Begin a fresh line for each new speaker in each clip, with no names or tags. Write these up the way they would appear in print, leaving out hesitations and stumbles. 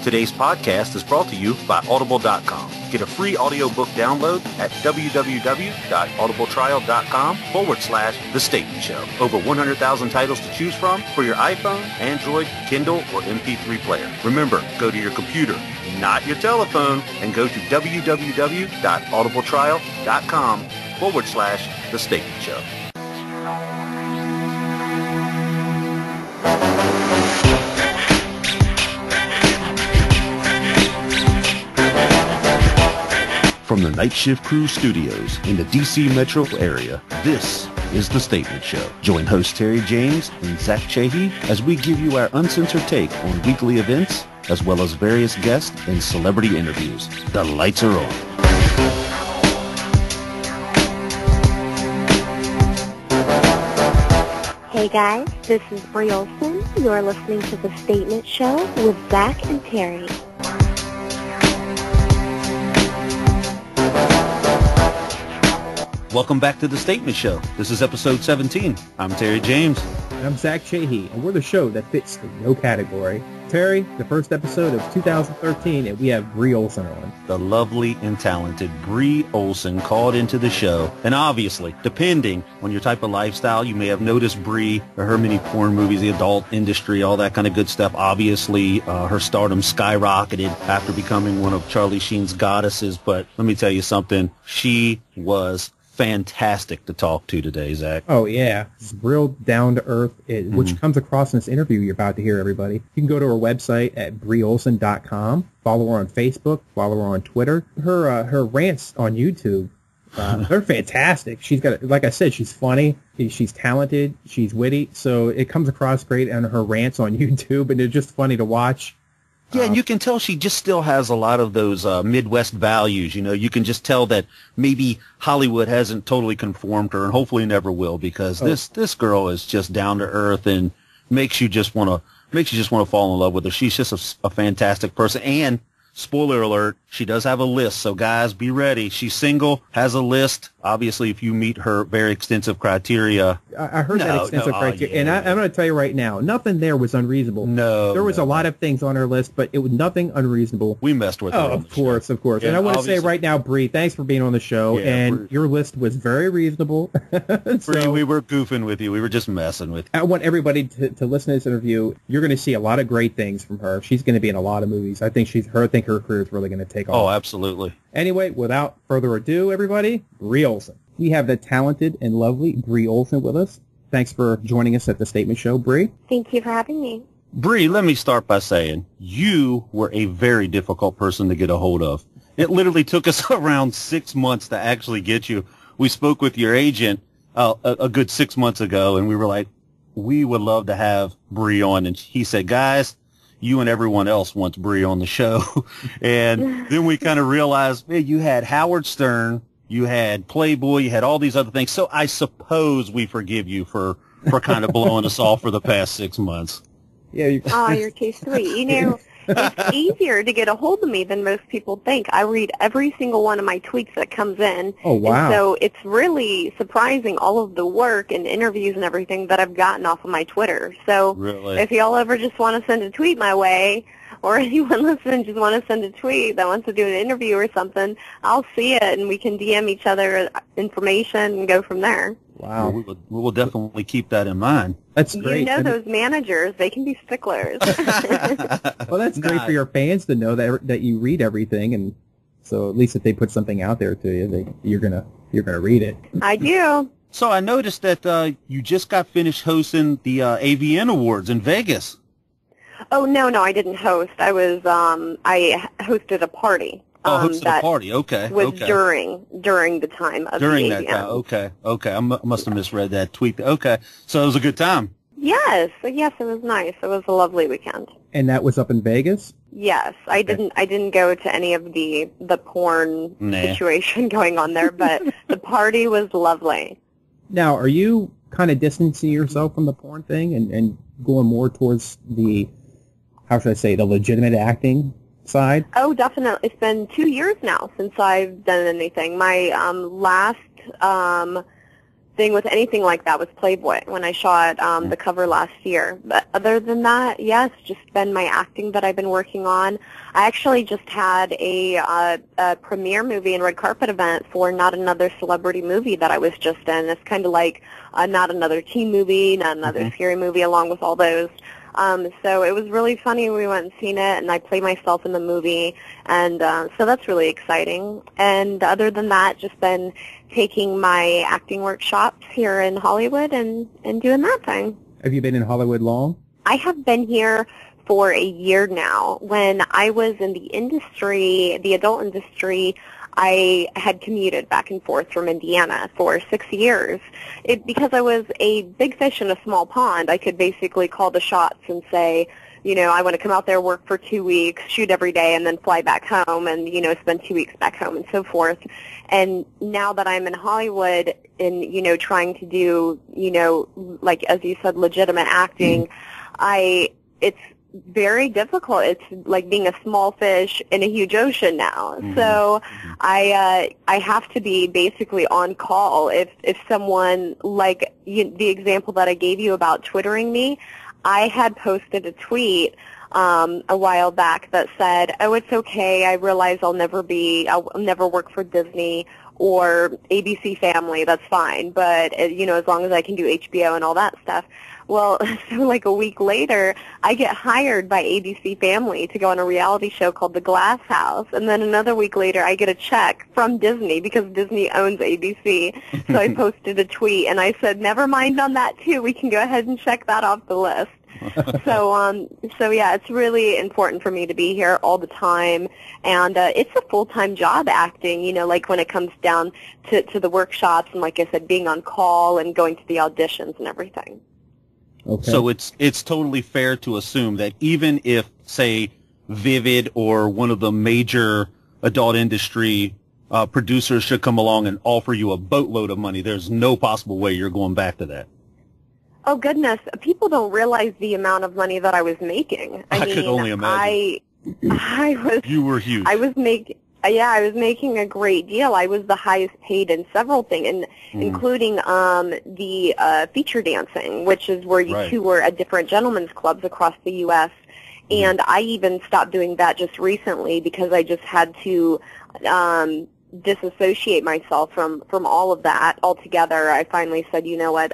Today's podcast is brought to you by Audible.com. Get a free audiobook download at www.audibletrial.com/The Statement Show. Over 100,000 titles to choose from for your iPhone, Android, Kindle, or MP3 player. Remember, go to your computer, not your telephone, and go to www.audibletrial.com/The Statement Show. From the Night Shift Crew Studios in the D.C. metro area, this is The Statement Show. Join host Terry James and Zach Chahy as we give you our uncensored take on weekly events, as well as various guest and celebrity interviews. The lights are on.
Hey guys, this is Bree Olson. You are listening to The Statement Show with Zach and Terry.
Welcome back to The Statement Show. This is episode 17. I'm Terry James.
And I'm Zach Chahy, and we're the show that fits the no category. Terry, the first episode of 2013, and we have Bree Olson on.
The lovely and talented Bree Olson called into the show. And obviously, depending on your type of lifestyle, you may have noticed Bree or her many porn movies, the adult industry, all that kind of good stuff. Obviously, her stardom skyrocketed after becoming one of Charlie Sheen's goddesses. But let me tell you something. She was fantastic to talk to today, Zach.
Oh, yeah. It's real down-to-earth, which comes across in this interview you're about to hear, everybody. You can go to her website at breeolson.com, follow her on Facebook, follow her on Twitter. Her rants on YouTube, they're fantastic. She's got, like I said, she's funny, she's talented, she's witty, so it comes across great on her rants on YouTube, and they're just funny to watch.
Yeah, and you can tell she just still has a lot of those Midwest values. You know, you can just tell that maybe Hollywood hasn't totally conformed her, and hopefully never will, because this girl is just down to earth and makes you just want to fall in love with her. She's just a fantastic person. And spoiler alert, she does have a list. So guys, be ready. She's single, has a list. Obviously, if you meet her very extensive criteria.
I heard that extensive criteria. Yeah. And I'm going to tell you right now, nothing there was unreasonable. There was a lot of things on her list, but it was nothing unreasonable.
We messed with her.
Oh, of course. Yeah, and I want to say right now, Bree, thanks for being on the show. And your list was very reasonable.
Bree, we were goofing with you. We were just messing with you.
I want everybody to listen to this interview. You're going to see a lot of great things from her. She's going to be in a lot of movies. I think her career is really going to take off.
Oh, absolutely.
Anyway, without further ado, everybody, Bree Olson. We have the talented and lovely Bree Olson with us. Thanks for joining us at The Statement Show, Bree.
Thank you for having me.
Bree, let me start by saying you were a very difficult person to get a hold of. It literally took us around 6 months to actually get you. We spoke with your agent a good 6 months ago, and we were like, we would love to have Bree on. And he said, guys, you and everyone else wants Bree on the show. And then we kind of realized, man, you had Howard Stern, you had Playboy, you had all these other things. So I suppose we forgive you for kind of blowing us off for the past 6 months.
Yeah.
You're too sweet. You know, it's easier to get a hold of me than most people think. I read every single one of my tweets that comes in.
Oh, wow.
And so it's really surprising all of the work and interviews and everything that I've gotten off of my Twitter. So if y'all ever just want to send a tweet my way, or anyone listening just want to send a tweet that wants to do an interview or something, I'll see it and we can DM each other information and go from there.
Wow.
Well, we will definitely keep that in mind.
That's great.
You know those managers, they can be sticklers.
Well, that's great for your fans to know that you read everything, and so at least if they put something out there to you, you're gonna read it.
I do.
So I noticed that you just got finished hosting the AVN Awards in Vegas.
Oh, no, I didn't host. I I hosted a party.
Hosted a party. Okay.
Was during the time of
during
the
that time. Okay. I must have misread that tweet. Okay. So it was a good time.
Yes, it was nice. It was a lovely weekend.
And that was up in Vegas?
Yes, I didn't go to any of the porn situation going on there, but the party was lovely.
Now, are you kind of distancing yourself from the porn thing and going more towards the, how should I say, the legitimate acting side?
Oh, definitely. It's been 2 years now since I've done anything. My last thing with anything like that was Playboy when I shot the cover last year. But other than that, yeah, it's just been my acting that I've been working on. I actually just had a premiere movie and red carpet event for Not Another Celebrity Movie that I was just in. It's kind of like Not Another Teen Movie, Not Another Scary Movie, along with all those. So it was really funny. We went and seen it, and I played myself in the movie, and so that's really exciting. And other than that, just been taking my acting workshops here in Hollywood and doing that thing.
Have you been in Hollywood long?
I have been here for a year now. When I was in the industry, the adult industry, I had commuted back and forth from Indiana for 6 years. Because I was a big fish in a small pond, I could basically call the shots and say, you know, I want to come out there, work for 2 weeks, shoot every day, and then fly back home and, you know, spend 2 weeks back home and so forth. And now that I'm in Hollywood and, you know, trying to do, you know, like, as you said, legitimate acting, it's very difficult. It's like being a small fish in a huge ocean now. So I have to be basically on call. If someone, like the example that I gave you about Twittering me, I had posted a tweet a while back that said, "Oh, it's okay. I realize I'll never work for Disney or ABC Family. That's fine. But you know, as long as I can do HBO and all that stuff." Well, so like a week later, I get hired by ABC Family to go on a reality show called The Glass House. And then another week later, I get a check from Disney because Disney owns ABC. So I posted a tweet, and I said, never mind on that, too. We can go ahead and check that off the list. So yeah, it's really important for me to be here all the time, and it's a full-time job acting, you know, like when it comes down to the workshops and, like I said, being on call and going to the auditions and everything.
Okay. So it's totally fair to assume that even if, say, Vivid or one of the major adult industry producers should come along and offer you a boatload of money, there's no possible way you're going back to that.
Oh, goodness. People don't realize the amount of money that I was making. I mean,
could only imagine. You were huge.
I was making a great deal. I was the highest paid in several things, including the feature dancing, which is where you tour at different gentlemen's clubs across the U.S. And I even stopped doing that just recently because I just had to disassociate myself from all of that altogether. I finally said, you know what,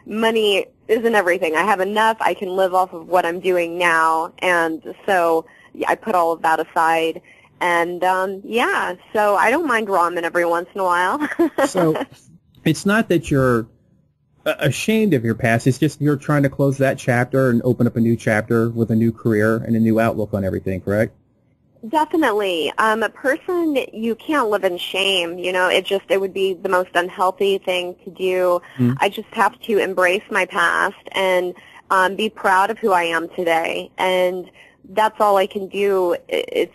money isn't everything. I have enough. I can live off of what I'm doing now. And so I put all of that aside. And, yeah, so I don't mind ramen every once in a while.
So it's not that you're ashamed of your past. It's just you're trying to close that chapter and open up a new chapter with a new career and a new outlook on everything, correct?
Definitely. A person, you can't live in shame. You know, it would be the most unhealthy thing to do. I just have to embrace my past and be proud of who I am today. And that's all I can do. It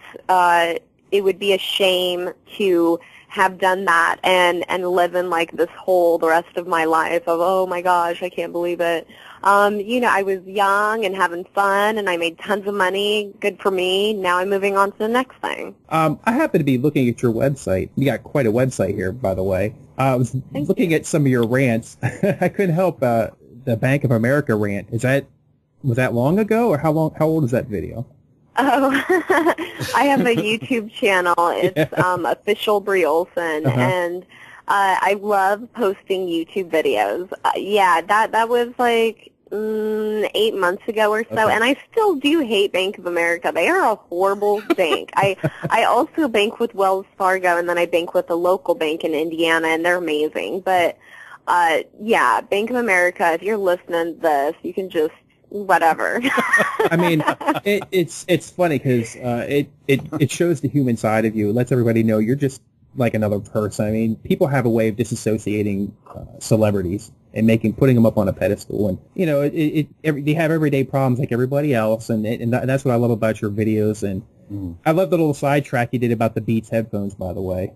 would be a shame to have done that and live in like this hole the rest of my life of, oh my gosh, I can't believe it. You know, I was young and having fun and I made tons of money. Good for me. Now I'm moving on to the next thing. I
happen to be looking at your website. You got quite a website here, by the way. I was looking at some of your rants. I couldn't help the Bank of America rant. Was that long ago, or how old is that video?
Oh, I have a YouTube channel. It's official Bree Olson, and I love posting YouTube videos. Yeah, that was like 8 months ago or so, and I still do hate Bank of America. They are a horrible bank. I also bank with Wells Fargo, and then I bank with a local bank in Indiana, and they're amazing. But yeah, Bank of America, if you're listening to this, you can just whatever.
I mean, it's funny because it shows the human side of you. It lets everybody know you're just like another person. I mean, people have a way of disassociating celebrities and putting them up on a pedestal, and you know, they have everyday problems like everybody else, and that's what I love about your videos. And I love the little sidetrack you did about the Beats headphones, by the way.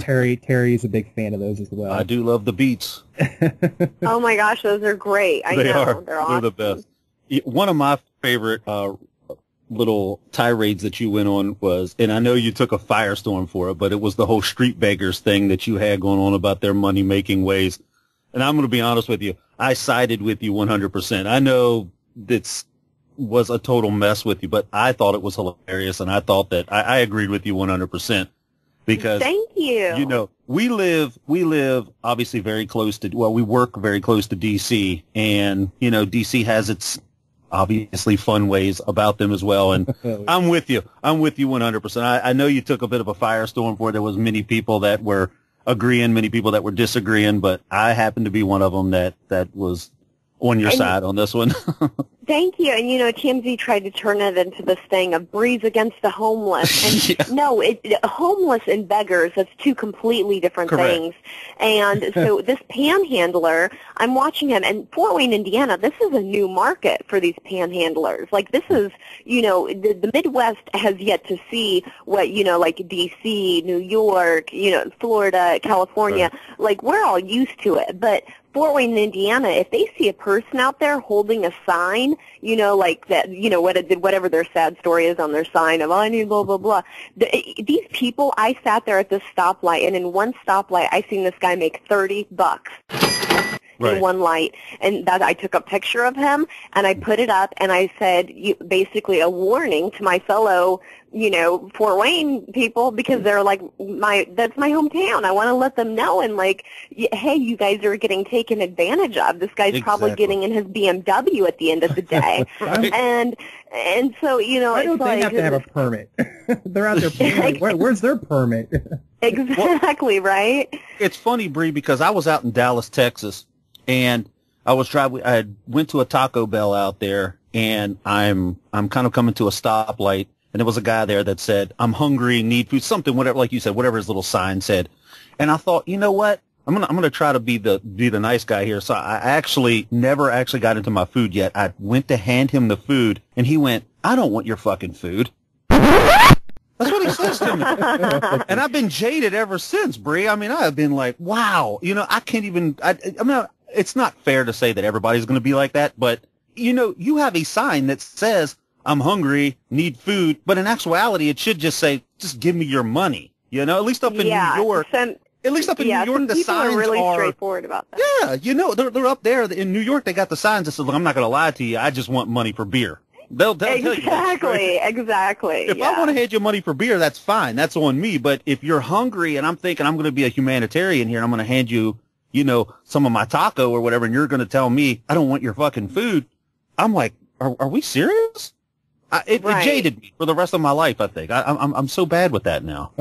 Terry is a big fan of those as well.
I do love the Beats.
Oh my gosh, those are great. They're awesome.
They're the best. One of my favorite little tirades that you went on was, and I know you took a firestorm for it, but it was the whole street beggars thing that you had going on about their money-making ways. and I'm going to be honest with you, I sided with you 100%. I know that was a total mess with you, but I thought it was hilarious, and I thought that I agreed with you 100%. Because,
thank you.
You know, we live obviously very close to, well, we work very close to DC, and, you know, DC has its obviously fun ways about them as well. And I'm with you 100%. I know you took a bit of a firestorm for it. There was many people that were agreeing, many people that were disagreeing, but I happen to be one of them that was on your side on this one.
Thank you. And, you know, TMZ tried to turn it into this thing of Bree's against the homeless. And no, homeless and beggars, that's two completely different things. And so this panhandler, I'm watching him, and Fort Wayne, Indiana, this is a new market for these panhandlers. Like, this is, you know, the Midwest has yet to see what, you know, like D.C., New York, you know, Florida, California. Like, we're all used to it. But Fort Wayne, Indiana, if they see a person out there holding a sign, you know, like that, you know, whatever their sad story is on their sign of, oh, I need blah, blah, blah. These people, I sat there at this stoplight, and in one stoplight, I seen this guy make $30 in one light. And that I took a picture of him, and I put it up, and I said, basically a warning to my fellow, you know, Fort Wayne people, because they're like, that's my hometown. I want to let them know, and like, hey, you guys are getting taken advantage of. This guy's probably getting in his BMW at the end of the day. And so, you know,
why don't they have to have a permit? They're out there paying, like, where's their permit?
Exactly, right?
It's funny, Bree, because I was out in Dallas, Texas, and I went to a Taco Bell out there, and I'm kind of coming to a stoplight. And there was a guy there that said, I'm hungry, need food, something, whatever, like you said, whatever his little sign said. And I thought, you know what? I'm gonna try to be the nice guy here. So I never got into my food yet. I went to hand him the food, and he went, I don't want your fucking food. That's what he says to me. And I've been jaded ever since, Bree. I mean, I have been like, wow, you know, I can't even, I mean, it's not fair to say that everybody's going to be like that, but, you know, you have a sign that says, I'm hungry, need food, but in actuality, it should just say, just give me your money. You know, at least up in New York. At least up in New York, the signs
are really straightforward about that.
Yeah, you know, they're up there in New York. They got the signs that says, "Look, I'm not going to lie to you. I just want money for beer." They'll tell you that.
Exactly.
If I want to hand you money for beer, that's fine. That's on me. But if you're hungry and I'm thinking I'm going to be a humanitarian here and I'm going to hand you, you know, some of my taco or whatever, and you're going to tell me I don't want your fucking food, I'm like, are we serious? It jaded me for the rest of my life, I think. I'm so bad with that now.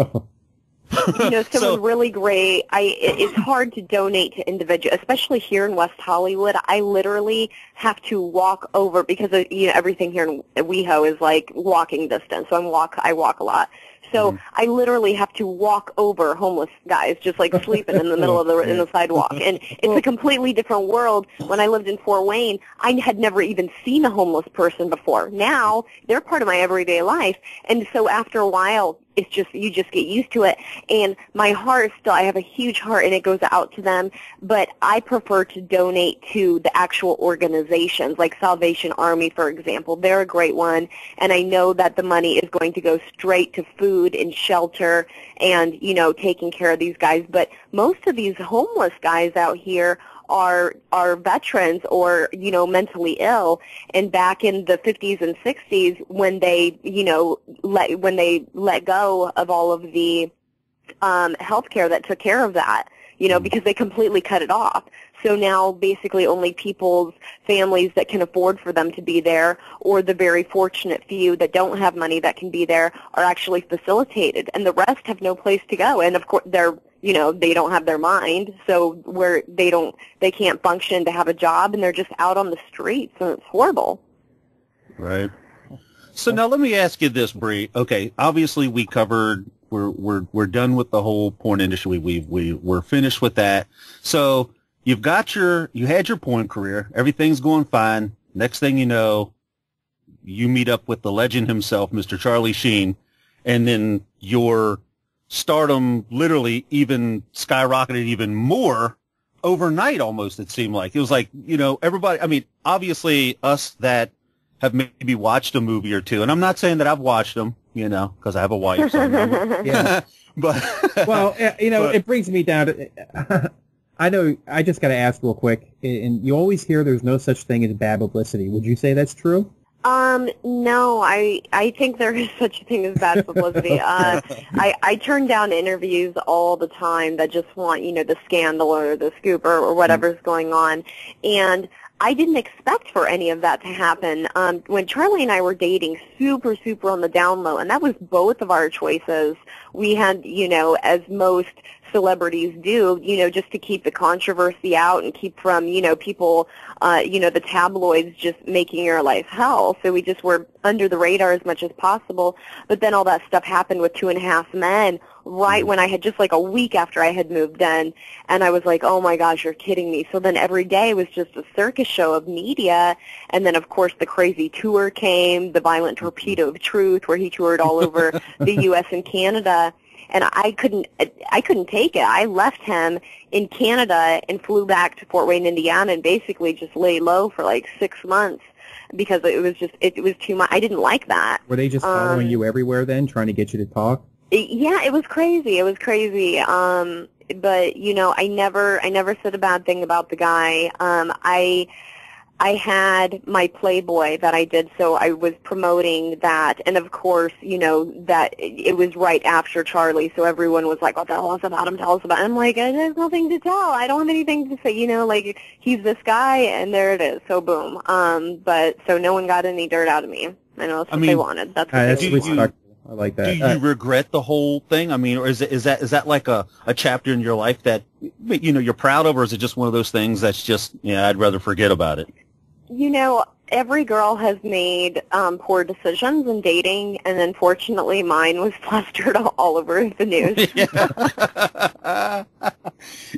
You know, someone really great. It's hard to donate to individuals, especially here in West Hollywood. I literally have to walk over because you know, everything here in WeHo is like walking distance. So I walk a lot. So I literally have to walk over homeless guys just like sleeping in the middle of in the sidewalk. And it's a completely different world. When I lived in Fort Wayne, I had never even seen a homeless person before. Now they're part of my everyday life. And so after a while, it's just, you just get used to it. And my heart still, I have a huge heart and it goes out to them, but I prefer to donate to the actual organizations like Salvation Army, for example. They're a great one. And I know that the money is going to go straight to food and shelter and, you know, taking care of these guys. But most of these homeless guys out here are veterans or, you know, mentally ill. And back in the 50s and 60s, when they, you know, let go of all of the health care that took care of that, you know, because they completely cut it off. So now basically only people's families that can afford for them to be there, or the very fortunate few that don't have money that can be there, are actually facilitated, and the rest have no place to go. And of course they're, you know, they don't have their mind, so where they can't function to have a job, and they're just out on the streets, and it's horrible.
Right. So now let me ask you this, Bree. Okay, obviously we covered, we're done with the whole porn industry. We're finished with that. So you had your porn career. Everything's going fine. Next thing you know, you meet up with the legend himself, Mr. Charlie Sheen, and then your stardom literally even skyrocketed even more overnight almost, it seemed like. It was like, you know, everybody, I mean, obviously us that have maybe watched a movie or two, and I'm not saying that I've watched them, you know, because I have a wife. So yeah. But
well, you know, it brings me down to I know, I just got to ask real quick, and you always hear there's no such thing as bad publicity. Would you say that's true?
No, I think there is such a thing as bad publicity. I turn down interviews all the time that just want, the scandal or the scoop or whatever's going on. And I didn't expect for any of that to happen. When Charlie and I were dating, super, super on the down low, and that was both of our choices. We had, as most celebrities do, just to keep the controversy out and keep from, people, the tabloids just making your life hell. So we just were under the radar as much as possible. But then all that stuff happened with 2.5 Men right when I had just like a week after I had moved in. And I was like, oh my gosh, you're kidding me. So then every day was just a circus show of media. And then, of course, the crazy tour came, the Violent Torpedo of Truth, where he toured all over the U.S. and Canada. And I couldn't take it. I left him in Canada and flew back to Fort Wayne, Indiana, and basically just lay low for like 6 months because it was too much. I didn't like that.
Were they just following you everywhere then, trying to get you to talk?
Yeah, it was crazy. It was crazy. But I never said a bad thing about the guy. I had my Playboy that I did, so I was promoting that, and of course, that it was right after Charlie, so everyone was like, "Oh, tell us about him, tell us about him." I'm like, "There's nothing to tell. I don't have anything to say, like he's this guy, and there it is." So boom. But so no one got any dirt out of me. I know that's what they wanted. That's what they wanted.
I like that.
Do you regret the whole thing? I mean, or is that like a chapter in your life that you're proud of, or is it just one of those things that's just I'd rather forget about it?
Every girl has made poor decisions in dating, and unfortunately mine was plastered all over the news.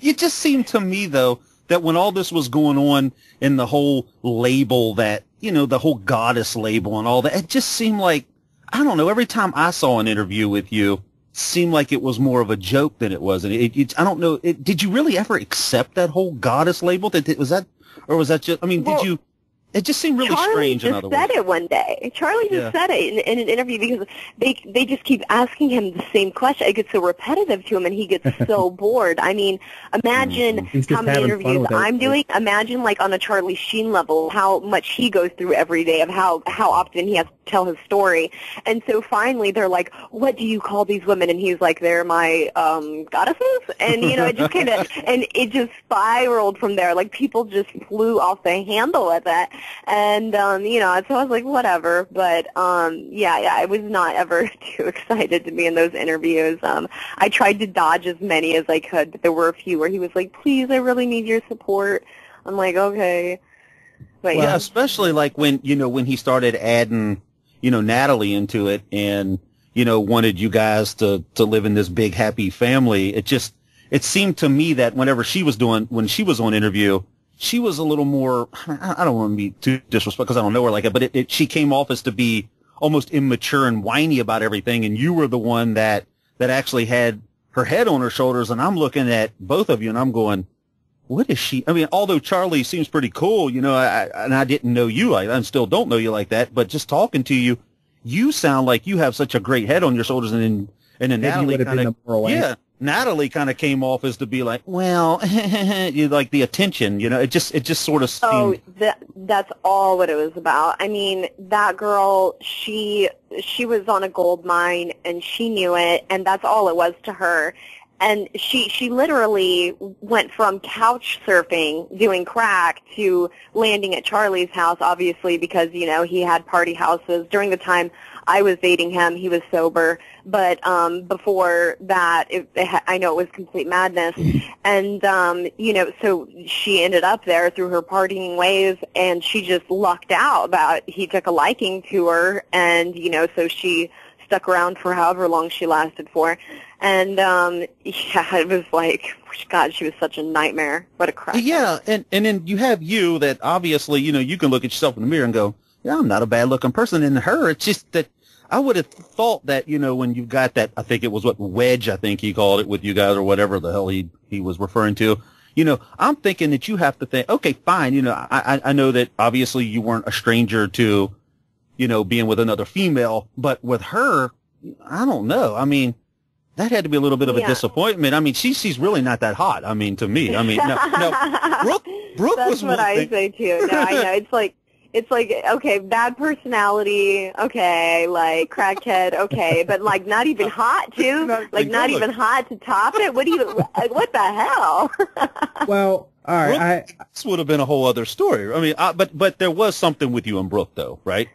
It just seemed to me, though, that when all this was going on in the whole label that, the whole goddess label and all that, it just seemed like, I don't know, every time I saw an interview with you, it seemed like it was more of a joke than it was. And I don't know, did you really ever accept that whole goddess label? Was that just, did you? It just seemed really strange, in other words.
Charlie just said it one day. Charlie just said it in an interview because they just keep asking him the same question. It gets so repetitive to him, and he gets so bored. I mean, imagine how many interviews I'm doing. Imagine, like, on a Charlie Sheen level, how much he goes through every day of how often he has to tell his story. And so finally they're like, what do you call these women? And he's like, they're my goddesses. And, it just kind of, and it just spiraled from there. Like, people just flew off the handle at that. And, so I was like, whatever. But, I was not ever too excited to be in those interviews. I tried to dodge as many as I could, but there were a few where he was like, please, I really need your support. I'm like, okay. But,
yeah, especially like when he started adding, Natalie into it and, wanted you guys to live in this big happy family. It seemed to me that when she was on interview, she was a little more, I don't want to be too disrespectful because I don't know her like it, but she came off as to be almost immature and whiny about everything. And you were the one that actually had her head on her shoulders. And I'm looking at both of you and I'm going, what is she? I mean, although Charlie seems pretty cool, and I didn't know you. I still don't know you like that. But just talking to you, you sound like you have such a great head on your shoulders. And then Natalie kind of came off as to be like, well, you like the attention, It just sort of seemed.
Oh, that's all what it was about. I mean, that girl, she was on a gold mine and she knew it, and that's all it was to her. And she literally went from couch surfing, doing crack, to landing at Charlie's house, obviously, because, he had party houses. During the time I was dating him, he was sober. But before that, I know it was complete madness. And, so she ended up there through her partying ways, and she just lucked out he took a liking to her, and, so she stuck around for however long she lasted for. And, it was like, God, she was such a nightmare. What a crap.
Yeah, and then you have you that obviously, you can look at yourself in the mirror and go, yeah, I'm not a bad-looking person. And her, it's just that I would have thought that, when you've got that, I think it was wedge, I think he called it with you guys or whatever the hell he was referring to. I'm thinking that you have to think, okay, fine, I know that obviously you weren't a stranger to, being with another female, but with her, I don't know. I mean, that had to be a little bit of a disappointment. I mean, she's really not that hot. I mean, to me. I mean, no, Brooke
That's
was
what I say too. No, I know. It's like, okay, bad personality, okay, like crackhead, okay, but like not even hot too, not even hot to top it. What the hell?
Well, all right,
this would have been a whole other story. I mean, but there was something with you and Brooke, though, right?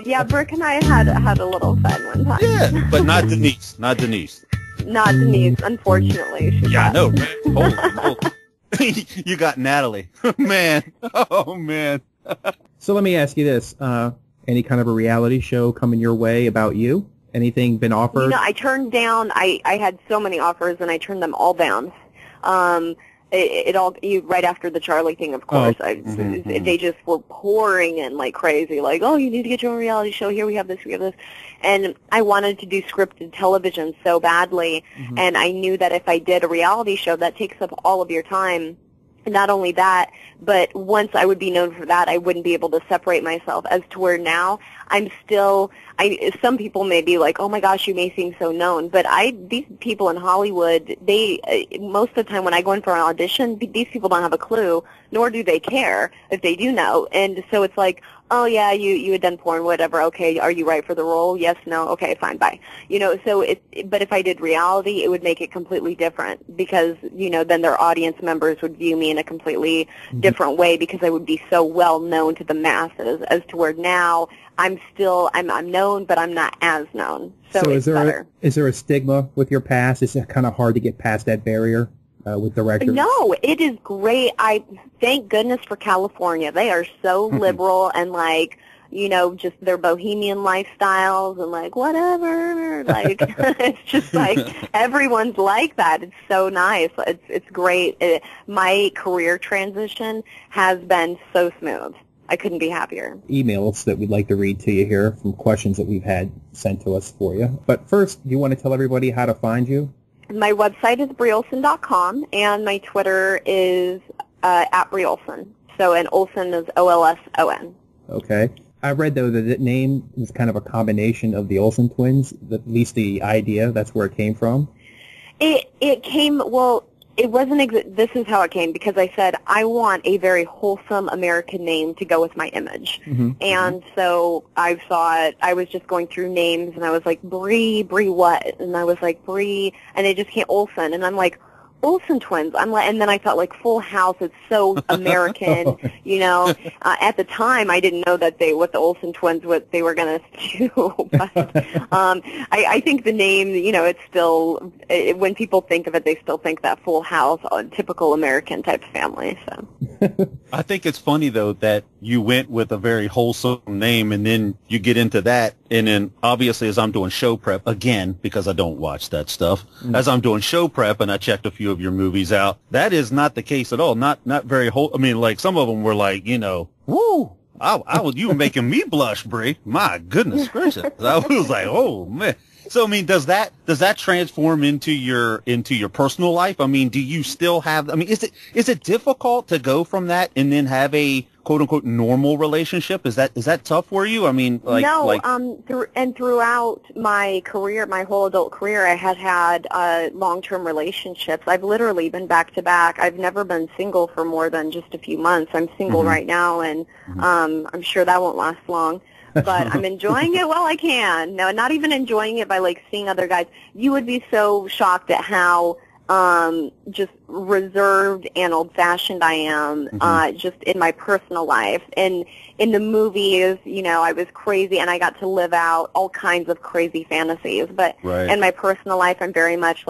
Yeah, Brooke and I had a little fun one time.
Yeah, but not Denise.
Not Denise, unfortunately.
Yeah, I know, man. Holy. You got Natalie. Man. Oh, man.
So let me ask you this. Any kind of a reality show coming your way about you? Anything been offered?
I turned down, I had so many offers, and I turned them all down. Right after the Charlie thing, of course. They just were pouring in like crazy, like, oh, you need to get your own reality show. Here we have this, And I wanted to do scripted television so badly, and I knew that if I did a reality show, that takes up all of your time. Not only that, but once I would be known for that, I wouldn't be able to separate myself, as to where now some people may be like, oh my gosh, you may seem so known, but these people in Hollywood, most of the time when I go in for an audition, these people don't have a clue, nor do they care if they do know. And so it's like, oh yeah, you had done porn, whatever, okay, are you right for the role? Yes, no, okay, fine, bye. But if I did reality, it would make it completely different, because, then their audience members would view me in a completely different way, because I would be so well known to the masses, as to where now I'm known, but I'm not as known. So it's better.
Is there a stigma with your past? Is it kind of hard to get past that barrier with directors?
No, it is great. I thank goodness for California. They are so liberal and just their bohemian lifestyles and whatever. It's just everyone's like that. It's so nice. It's great. My career transition has been so smooth. I couldn't be happier.
Emails that we'd like to read to you here from questions that we've had sent to us for you. But first, do you want to tell everybody how to find you?
My website is BreeOlson.com, and my Twitter is at Bree Olson. And Olson is Olson.
Okay. I read, though, that the name was kind of a combination of the Olsen twins, at least the idea. That's where it came from.
It came, it wasn't, this is how it came, because I said, I want a very wholesome American name to go with my image. And so I thought, I was just going through names, and I was like, Bree what? And I was like, Bree, and it just came Olson, and I'm like, Olsen twins. And then I thought Full House. It's so American, At the time, I didn't know that what the Olsen twins, what they were going to do. But I think the name, it's still when people think of it, they still think that Full House, typical American type of family. So
I think it's funny though that you went with a very wholesome name, and then you get into that, and then obviously as I'm doing show prep again, because I don't watch that stuff, as I'm doing show prep and I checked a few of your movies out, that is not the case at all. Not very I mean, some of them were woo! You were making me blush, Bree. My goodness gracious! I was like, oh man. So I mean, does that transform into your personal life? I mean, do you still have? I mean, is it difficult to go from that and then have a quote unquote normal relationship? Is that tough for you? I mean,
throughout my career, my whole adult career, I had long-term relationships. I've literally been back to back. I've never been single for more than just a few months. I'm single right now, and I'm sure that won't last long. But I'm enjoying it while I can. No, not even enjoying it by seeing other guys. You would be so shocked at how just reserved and old-fashioned I am just in my personal life. And in the movies, I was crazy, and I got to live out all kinds of crazy fantasies. But in my personal life, I'm very much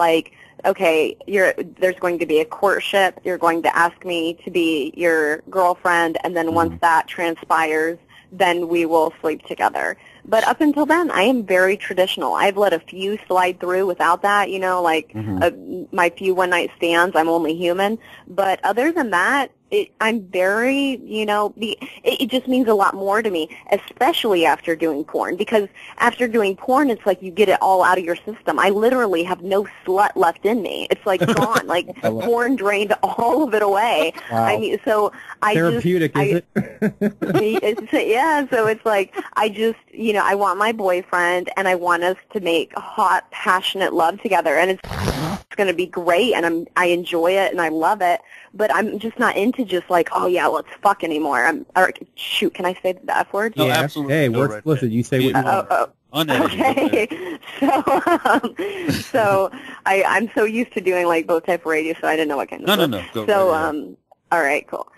okay, there's going to be a courtship. You're going to ask me to be your girlfriend, and then once that transpires, then we will sleep together. But up until then, I am very traditional. I've let a few slide through without that, my few one-night stands. I'm only human. But other than that, I'm very, it just means a lot more to me, especially after doing porn, because after doing porn, it's like you get it all out of your system. I literally have no slut left in me. It's like gone. Like porn drained all of it away.
Wow.
I mean, so I
therapeutic, is it?
Yeah, so it's like I just, I want my boyfriend, and I want us to make hot, passionate love together, and it's going to be great, and I enjoy it, and I love it, but I'm just not into just like, oh yeah, let's fuck anymore. Shoot, can I say the F word?
No,
yeah,
absolutely.
Hey, we're explicit. You say what you want.
Okay, so I'm so used to doing like both type of radio, so I didn't know what kind of.
No. Go
so
right
all right, cool.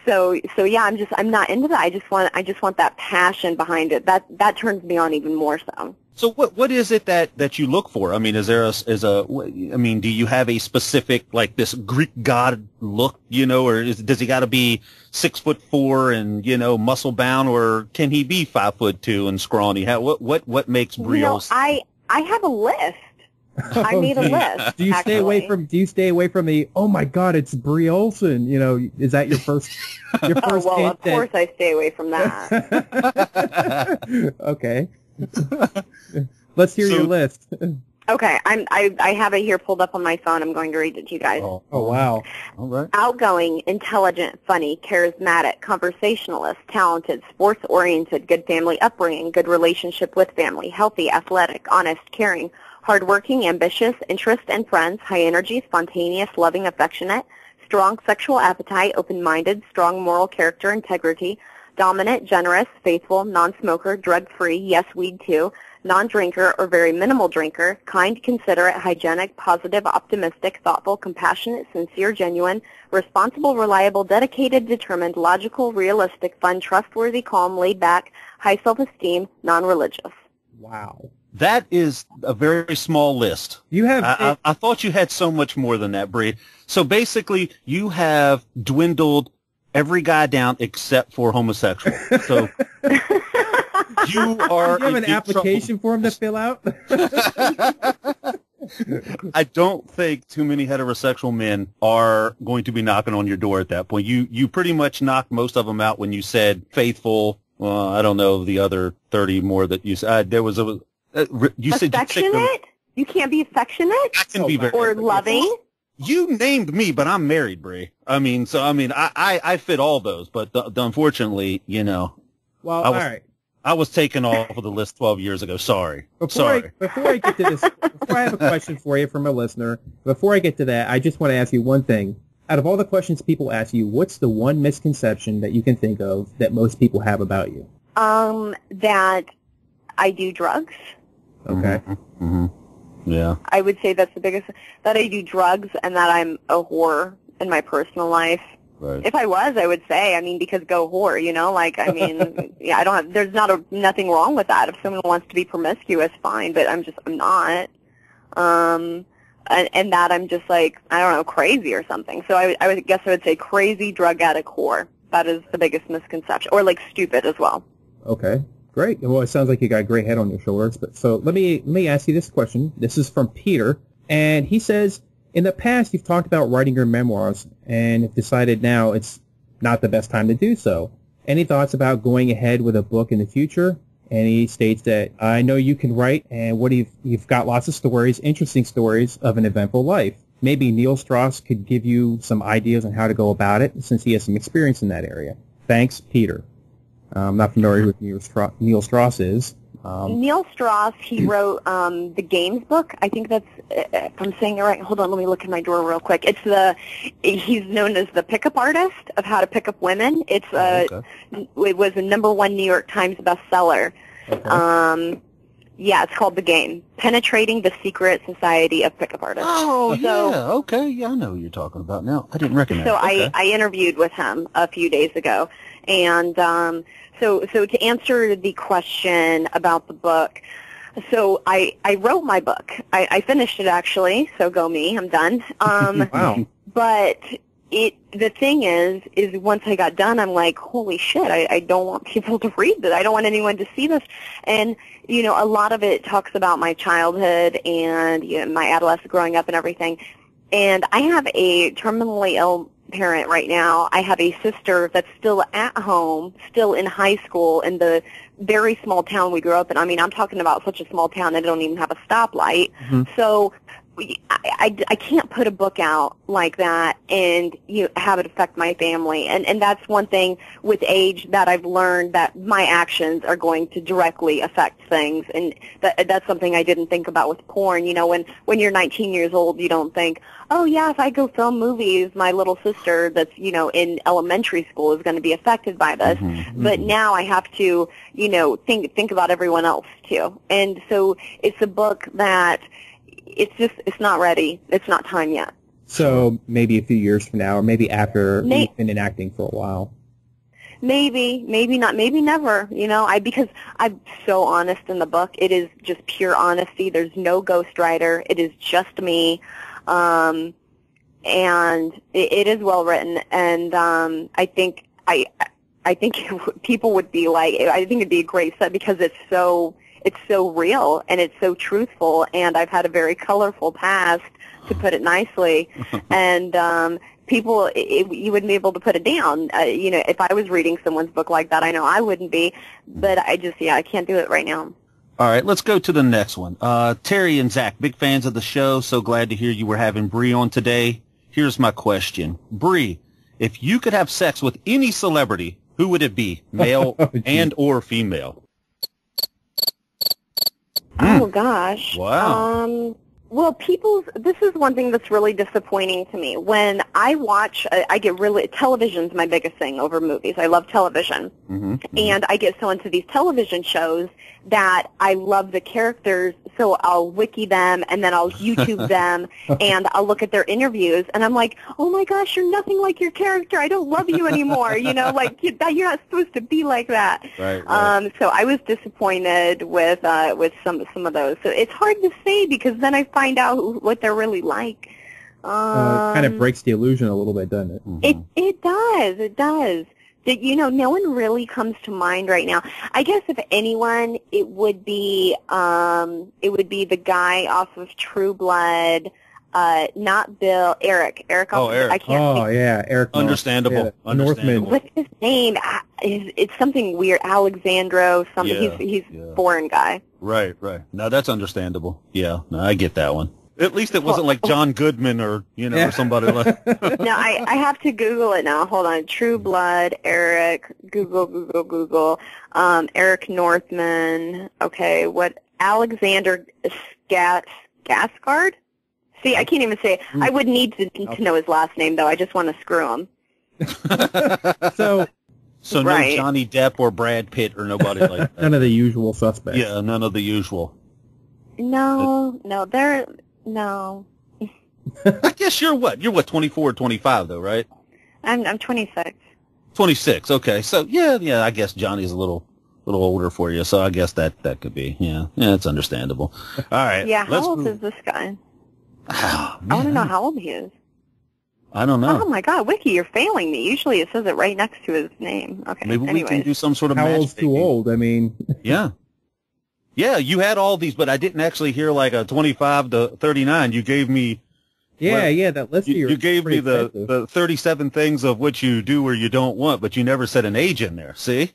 So yeah, I'm not into that. I just want that passion behind it. That turns me on even more so.
So what is it that you look for? I mean, do you have a specific, like, this Greek god look, or does he got to be 6'4" and, muscle bound, or can he be 5'2" and scrawny? What makes Bree Olson?
I have a list. I made a list.
Do you stay away from the, oh my God, it's Bree Olson? Is that your first
well,
hint?
Of course I stay away from that.
Okay. Let's hear your list.
Okay, I have it here pulled up on my phone. I'm going to read it to you guys.
Oh wow.
All right.
Outgoing, intelligent, funny, charismatic, conversationalist, talented, sports-oriented, good family upbringing, good relationship with family, healthy, athletic, honest, caring, hardworking, ambitious, interest and friends, high energy, spontaneous, loving, affectionate, strong sexual appetite, open-minded, strong moral character, integrity, dominant, generous, faithful, non-smoker, drug-free, yes, weed too, non-drinker or very minimal drinker, kind, considerate, hygienic, positive, optimistic, thoughtful, compassionate, sincere, genuine, responsible, reliable, dedicated, determined, logical, realistic, fun, trustworthy, calm, laid back, high self-esteem, non-religious.
Wow.
That is a very small list.
You have.
I thought you had so much more than that, Bree. So basically, you have dwindled every guy down except for homosexual. So you are.
Do you have an application form to fill out?
I don't think too many heterosexual men are going to be knocking on your door at that point. You pretty much knocked most of them out when you said faithful. Well, I don't know the other 30 more that you said. There was a. You said
affectionate? You can't be affectionate?
I can be very
or loving?
You named me, but I'm married, Bree. I fit all those, but unfortunately,
Well, all right.
I was taken off of the list 12 years ago. Sorry.
Before I get to this, before I have a question for you from a listener, before I get to that, I just want to ask you one thing. Out of all the questions people ask you, what's the one misconception that you can think of that most people have about you?
That I do drugs.
Okay.
Mm-hmm. Yeah.
I would say that's the biggest, that I do drugs and that I'm a whore in my personal life.
Right.
If I was, I would say, because go whore, yeah, there's nothing wrong with that. If someone wants to be promiscuous, fine, but I'm not. And that I'm just like, I don't know, crazy or something. So I guess I would say crazy drug addict whore. That is the biggest misconception. Or like stupid as well.
Okay. Great. Well, it sounds like you got a great head on your shoulders. But so let me ask you this question. This is from Peter, and he says, in the past you've talked about writing your memoirs, and have decided now it's not the best time to do so. Any thoughts about going ahead with a book in the future? And he states that, I know you can write, and you've got lots of stories, interesting stories of an eventful life. Maybe Neil Strauss could give you some ideas on how to go about it, since he has some experience in that area. Thanks, Peter. I'm not familiar with who Neil Strauss is.
Neil Strauss, he wrote the Games book. I think that's, if I'm saying it right, hold on, let me look in my drawer real quick. He's known as the pickup artist of how to pick up women. It was a #1 New York Times bestseller. Okay. Yeah, it's called The Game, Penetrating the Secret Society of Pickup Artists.
Oh, yeah, okay. Yeah, I know who you're talking about now. I didn't recognize it.
So
okay.
I interviewed with him a few days ago. And so to answer the question about the book, so I wrote my book. I finished it, actually, so go me. I'm done.
Wow.
But the thing is once I got done, I'm like, holy shit, I don't want people to read this. I don't want anyone to see this. And, a lot of it talks about my childhood and my adolescence growing up and everything. And I have a terminally ill parent right now. I have a sister that's still at home, still in high school in the very small town we grew up in. I mean, I'm talking about such a small town that they don't even have a stoplight. So I can't put a book out like that and have it affect my family. And that's one thing with age that I've learned, that my actions are going to directly affect things. And that's something I didn't think about with porn. When you're 19 years old, you don't think, oh, yeah, if I go film movies, my little sister that's, in elementary school is going to be affected by this. But now I have to, think about everyone else, too. And so it's a book that it's not ready. It's not time yet.
So maybe a few years from now, or maybe after you've been in acting for a while.
Maybe not, maybe never, because I'm so honest in the book. It is just pure honesty. There's no ghostwriter. It is just me. And it is well written. And I think people would be like, I think it'd be a great set because it's so real and it's so truthful, and I've had a very colorful past, to put it nicely, and people, you wouldn't be able to put it down. If I was reading someone's book like that, I know I wouldn't be, but I can't do it right now.
All right, let's go to the next one. Terry and Zach, big fans of the show. So glad to hear you were having Bree on today. Here's my question. Bree, if you could have sex with any celebrity, who would it be, male and or female?
Oh, gosh.
Wow.
Well, this is one thing that's really disappointing to me. When I watch, television's my biggest thing over movies. I love television. And I get so into these television shows that I love the characters, so I'll wiki them, and then I'll YouTube them, and I'll look at their interviews, and I'm like, oh my gosh, you're nothing like your character. I don't love you anymore. You're not supposed to be like that.
Right.
So I was disappointed with some of those. So it's hard to say, because then I find out what they're really like.
It kind of breaks the illusion a little bit, doesn't it?
It does. No one really comes to mind right now. I guess if anyone, it would be the guy off of True Blood, not Bill, Eric. Eric.
Eric.
I can't think.
Yeah, Eric.
Understandable.
Yeah, Northman.
What's his name? It's something weird. Alexandro. Something.
Yeah,
he's foreign guy.
Right. No, that's understandable. Yeah, no, I get that one. At least it wasn't like John Goodman or or somebody like.
No, I have to Google it now. Hold on. True Blood, Eric. Google. Eric Northman. Okay, what? Alexander Skarsgård? See, I can't even say it. I would need to know his last name, though. I just want to screw him.
So
no Johnny Depp or Brad Pitt or nobody like that.
None of the usual suspects.
Yeah, none of the usual.
No.
I guess you're what? You're what, 24 or 25 though, right?
I'm 26.
26. Okay. So yeah, I guess Johnny's a little older for you, so I guess that could be. Yeah, it's understandable. All right.
Yeah, how old is this guy?
Oh,
I want to know how old he is.
I don't know.
Oh my God, Wiki, you're failing me. Usually it says it right next to his name. Okay.
Maybe we can do some sort of
How
match.
old's too old? I mean.
Yeah. Yeah, you had all these, but I didn't actually hear like a 25 to 39. You gave me.
Yeah, that list.
You gave me the 37 things of what you do or you don't want, but you never said an age in there. See?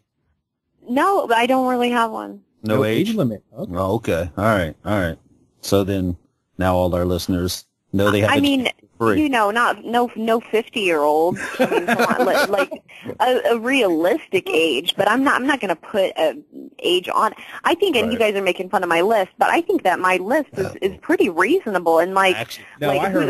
No, but I don't really have one.
No age
limit. Okay.
Oh, okay. All right. So then, now all our listeners know they have.
I mean,
free.
No 50-year-old. I mean, come on, like a realistic age. But I'm not going to put an age on. I think, and you guys are making fun of my list, but I think that my list is pretty reasonable. And
Actually,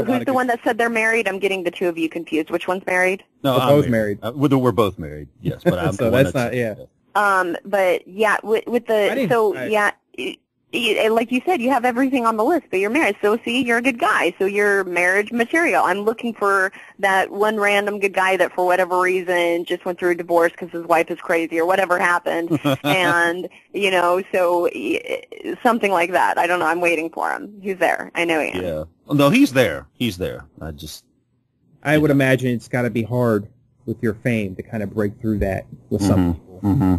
who's the one that said they're married? I'm getting the two of you confused. Which one's married?
No,
we're both married.
We're both married. Yes, but I'm.
So that's not. Yeah.
But yeah, with the like you said, you have everything on the list, but you're married. So see, you're a good guy. So you're marriage material. I'm looking for that one random good guy that for whatever reason just went through a divorce because his wife is crazy or whatever happened. And, so something like that. I don't know. I'm waiting for him. He's there. I know he is.
Yeah. No, he's there.
I would imagine it's got to be hard with your fame to kind of break through that with some people.
Mm-hmm.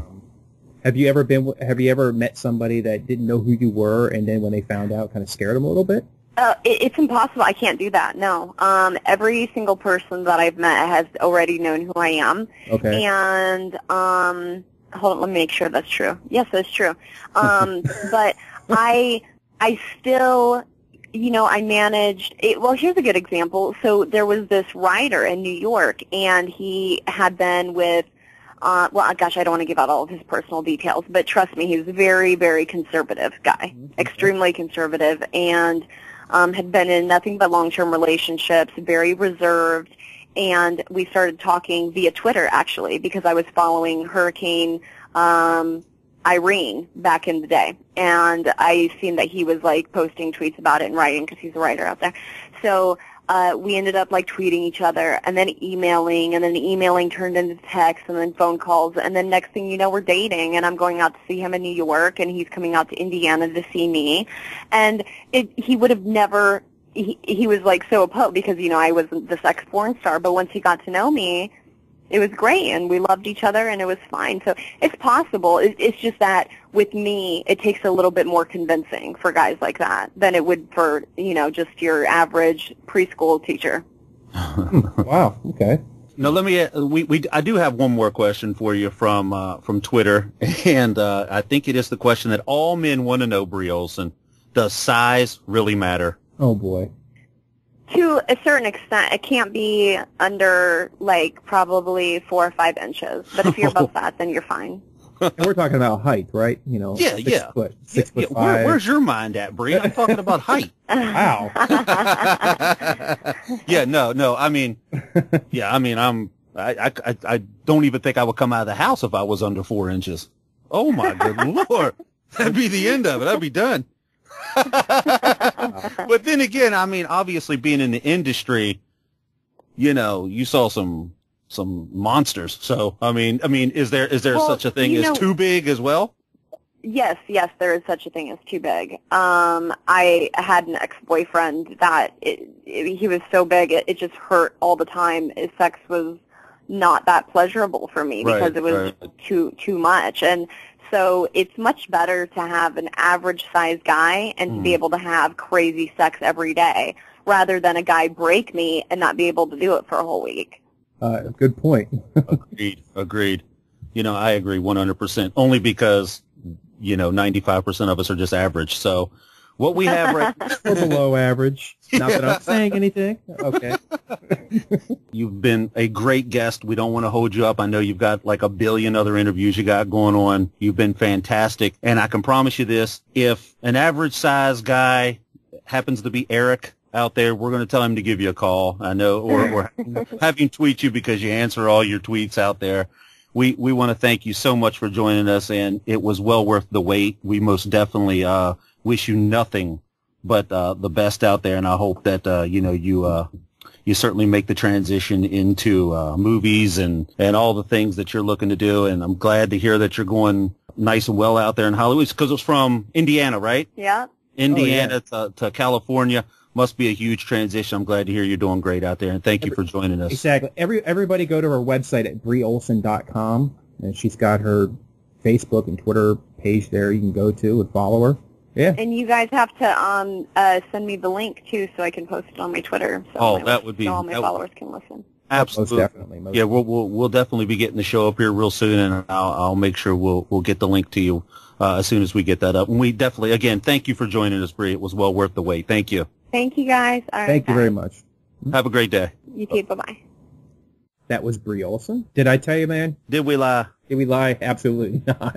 Have you ever met somebody that didn't know who you were, and then when they found out, kind of scared them a little bit?
It's impossible. I can't do that. No. Every single person that I've met has already known who I am.
Okay.
And hold on, let me make sure that's true. Yes, that's true. But I still, I managed. Well, here's a good example. So there was this writer in New York, and he had been with. Well, gosh, I don't want to give out all of his personal details, but trust me, he's a very, very conservative guy, extremely conservative, and had been in nothing but long-term relationships, very reserved, and we started talking via Twitter, actually, because I was following Hurricane Irene back in the day, and I seen that he was, posting tweets about it and writing, because he's a writer out there. So we ended up tweeting each other and then emailing, and then the emailing turned into text and then phone calls, and then next thing you know, we're dating, and I'm going out to see him in New York, and he's coming out to Indiana to see me. And he would have never, he was so opposed because, I was the sex porn star, but once he got to know me, it was great, and we loved each other, and it was fine. So it's possible. It's just that with me, it takes a little bit more convincing for guys like that than it would for, just your average preschool teacher.
Wow. Okay.
Now let me. I do have one more question for you from Twitter, and I think it is the question that all men want to know, Bree Olson. Does size really matter?
Oh boy.
To a certain extent, it can't be under probably 4 or 5 inches. But if you're above that, then you're fine.
And we're talking about height, right?
Yeah,
6 foot, 6 foot 5.
Where's your mind at, Bree? I'm talking about height.
Wow.
Yeah, no. I mean, I don't even think I would come out of the house if I was under 4 inches. Oh my good Lord, that'd be the end of it. I'd be done. But then again, obviously being in the industry, you saw some monsters. So, is there such a thing as too big as well?
Yes, there is such a thing as too big. I had an ex-boyfriend that he was so big, it just hurt all the time. His sex was not that pleasurable for me because it was too much. And so it's much better to have an average-sized guy and to be able to have crazy sex every day rather than a guy break me and not be able to do it for a whole week.
Good point.
Agreed. I agree 100%. Only because, 95% of us are just average. So what we have right
or below average. Not that I'm saying anything. Okay.
You've been a great guest. We don't want to hold you up. I know you've got a billion other interviews you got going on. You've been fantastic. And I can promise you this, if an average size guy happens to be Eric out there, we're going to tell him to give you a call. I know, or have him tweet you because you answer all your tweets out there. We want to thank you so much for joining us, and it was well worth the wait. We most definitely wish you nothing but the best out there, and I hope that you certainly make the transition into movies and all the things that you're looking to do. And I'm glad to hear that you're going nice and well out there in Hollywood, because it's from Indiana, right?
Yeah.
Indiana to California. Must be a huge transition. I'm glad to hear you're doing great out there, and thank you for joining us.
Exactly. Everybody go to her website at BreeOlson.com, and she's got her Facebook and Twitter page there you can go to and follow her. Yeah.
And you guys have to send me the link, too, so I can post it on my Twitter. So
that would be...
So all my followers can listen.
Absolutely.
Most definitely.
Yeah, we'll definitely be getting the show up here real soon, and I'll make sure we'll get the link to you as soon as we get that up. And we definitely, again, thank you for joining us, Bree. It was well worth the wait. Thank you.
Thank you, guys. All right,
Thank you very much.
Have a great day.
You too. Bye-bye.
That was Bree Olson. Did I tell you, man?
Did we lie?
Did we lie? Absolutely not.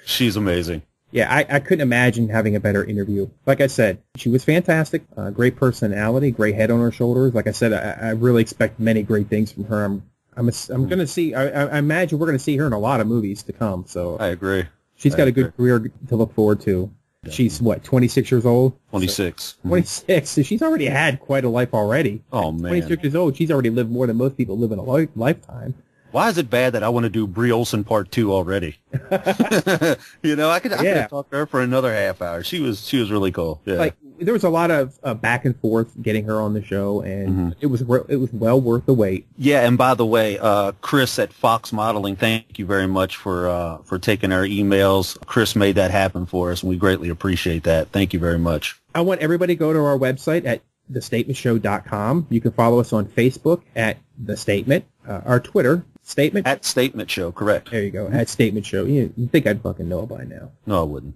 She's amazing.
Yeah, I couldn't imagine having a better interview. Like I said, she was fantastic. Great personality, great head on her shoulders. Like I said, I really expect many great things from her. I'm going to see. I imagine we're going to see her in a lot of movies to come. So
I agree.
She's got a good career to look forward to. She's, 26 years old?
26.
26. So she's already had quite a life already.
Oh, man.
26 years old. She's already lived more than most people live in a lifetime.
Why is it bad that I want to do Bree Olson Part 2 already? I could talk to her for another half hour. She was really cool. Yeah.
There was a lot of back and forth getting her on the show, and it was well worth the wait.
Yeah, and by the way, Chris at Fox Modeling, thank you very much for taking our emails. Chris made that happen for us, and we greatly appreciate that. Thank you very much.
I want everybody to go to our website at thestatementshow.com. You can follow us on Facebook at The Statement. Our Twitter, Statement.
At Statement Show, correct.
There you go, at Statement Show. You think I'd fucking know by now.
No, I wouldn't.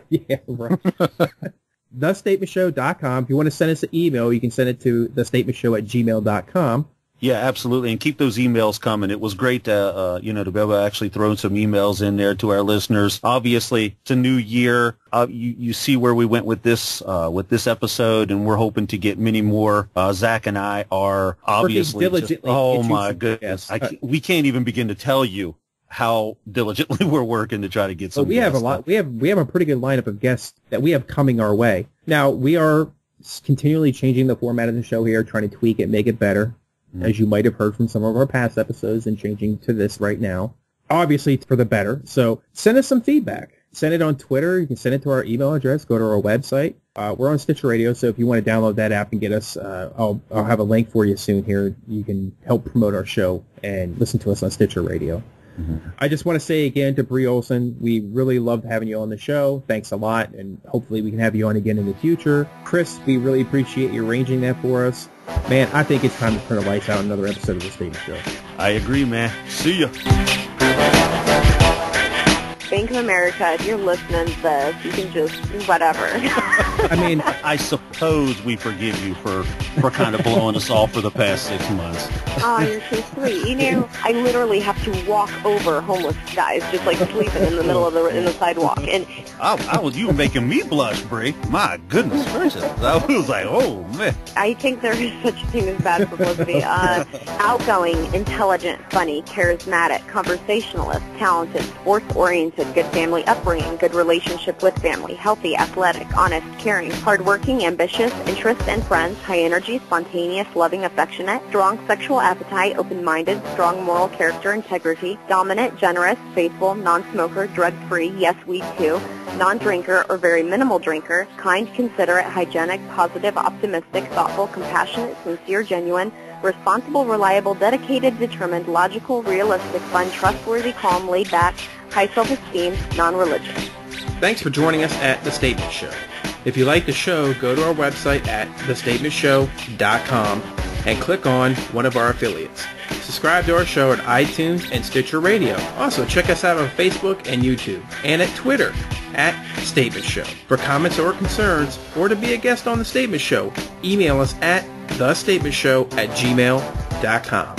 Yeah, right. thestatementshow.com. If you want to send us an email, you can send it to thestatementshow@gmail.com.
Yeah, absolutely, and keep those emails coming. It was great to, to be able to actually throw some emails in there to our listeners. Obviously, it's a new year. You see where we went with this episode, and we're hoping to get many more. Zach and I are obviously oh my goodness, we can't even begin to tell you how diligently we're working to try to get some.
We have a lot. We have a pretty good lineup of guests that we have coming our way. Now we are continually changing the format of the show here, trying to tweak it, make it better. As you might have heard from some of our past episodes, and changing to this right now. Obviously, for the better. So send us some feedback. Send it on Twitter. You can send it to our email address. Go to our website. We're on Stitcher Radio, so if you want to download that app and get us, I'll have a link for you soon here. You can help promote our show and listen to us on Stitcher Radio. Mm-hmm. I just want to say again to Bree Olson, we really loved having you on the show. Thanks a lot, and hopefully we can have you on again in the future. Chris, we really appreciate you arranging that for us. Man, I think it's time to turn the lights out on another episode of The Statement Show.
I agree, man. See ya.
Bank of America, if you're listening to this, you can just whatever.
I mean, I suppose we forgive you for kind of blowing us off for the past 6 months.
Oh, you're so sweet. You know, I literally have to walk over homeless guys just like sleeping in the middle of the sidewalk. And
you were making me blush, Bree. My goodness gracious. I was like, oh man.
I think there is such a thing as bad publicity. Outgoing, intelligent, funny, charismatic, conversationalist, talented, sports-oriented, good family upbringing, good relationship with family, healthy, athletic, honest, caring, hardworking, ambitious, interests and friends, high energy, spontaneous, loving, affectionate, strong sexual appetite, open-minded, strong moral character, integrity, dominant, generous, faithful, non-smoker, drug-free, yes, weed too, non-drinker or very minimal drinker, kind, considerate, hygienic, positive, optimistic, thoughtful, compassionate, sincere, genuine, responsible, reliable, dedicated, determined, logical, realistic, fun, trustworthy, calm, laid back, high self-esteem, non-religious.
Thanks for joining us at The Statement Show. If you like the show, go to our website at thestatementshow.com and click on one of our affiliates. Subscribe to our show at iTunes and Stitcher Radio. Also, check us out on Facebook and YouTube, and at Twitter at Statement Show. For comments or concerns, or to be a guest on The Statement Show, email us at thestatementshow@gmail.com.